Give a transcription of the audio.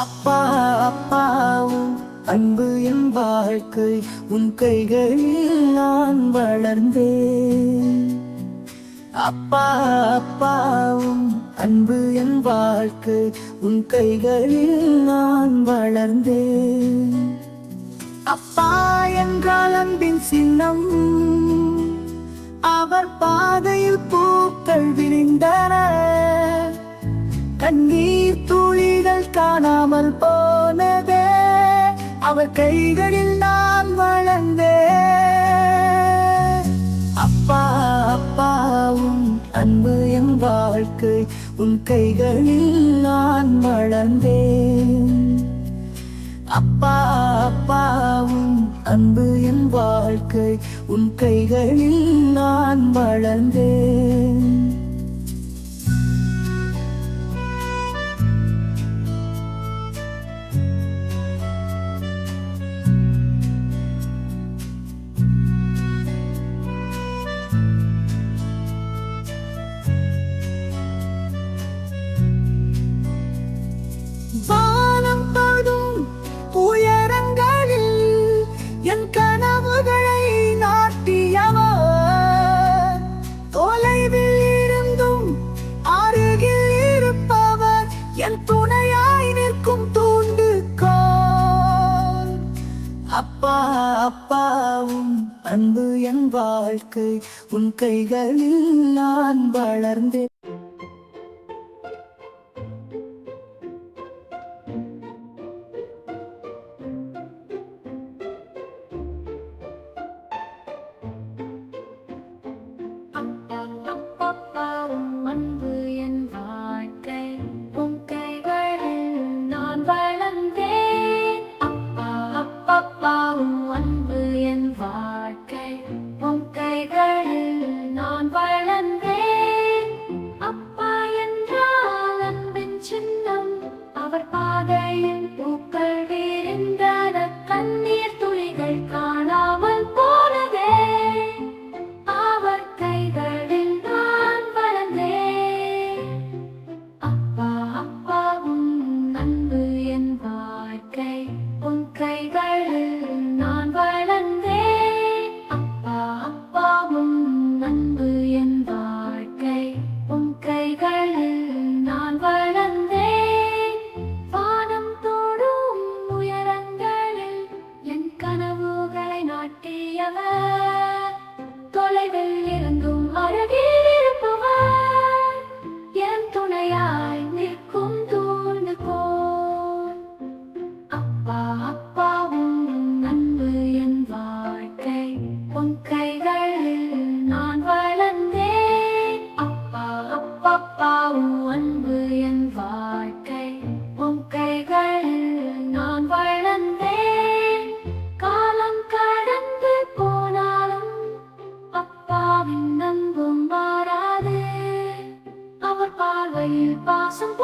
அப்பா அப்பாவும் அன்பு என் வாழ்க்கை உன் கைகளில் நான் வளர்ந்தேன். அப்பா அப்பாவும் அன்பு என் வாழ்க்கை உன் கைகளில் நான் வளர்ந்தேன். அப்பா என்றால் அன்பின் சின்னம், அவர் பாதையில் பூக்கள் விரிந்தன. கண்ணீர் துளிகள் காணாமல் போனதே, அவர் கைகளில் நான் வளர்ந்தேன். அப்பா அப்பாவும் அன்பு என் வாழ்க்கை உன் கைகளில் நான் வளர்ந்தேன். அப்பா அப்பாவும் அன்பு என் வாழ்க்கை உன் கைகளில் நான் வளர்ந்தேன். வானம் தொடும் உயரங்களில் என் கனவுகளை நாட்டியவர், தொலைவில் இருந்தும் அருகில் இருப்பவர், என் துணையாய் நிற்கும் தூண்டுகோல். அப்பா அப்பாவும் அன்பு என் வாழ்க்கை உன் கைகளில் நான் வளர்ந்தேன். அன்பு என் வாழ்க்கை உன் கைகளில் நான் வளர்ந்தேன். அப்பா அப்பாவும் அன்பு என் வாழ்க்கை உன் கைகளில் நான் வளர்ந்தேன். அப்பா என்றால் அன்பின் சின்னம், அவர் பாதையில் பூக்கள் விரிந்தன. கண்ணீர் துளிகள் காணாமல் போனதே, அவர் கைகளில் நான் வளர்ந்தேன். அப்பா அப்பாவும் அன்பு என் வாழ்க்கை உன் கைகளில் நான் வளர்ந்தேன். அப்பா அப்பாவும் அன்பு என் வாழ்க்கை உன் கைகளில் நான் வளர்ந்தேன். வானம் தொடும் உயரங்களில் என் கனவுகளை நாட்டியவர், தொலைவில் இருந்தும் அருகில் இருப்பவர், என் துணையாய் நிற்கும் தூண்டுகோல். அப்பா அப்பாவும் அன்பு என் வாழ்க்கை உன் கைகளில் நான் வளர்ந்தேன். அப்பா அப்பாவும் அன்பு என் வாழ்க்கை உன் கைகளில் நான் வளர்ந்தேன். காலம் கடந்து போனாலும் அப்பாவின் அன்பும் மாறாது, அவர் பார்வையில் பாசம்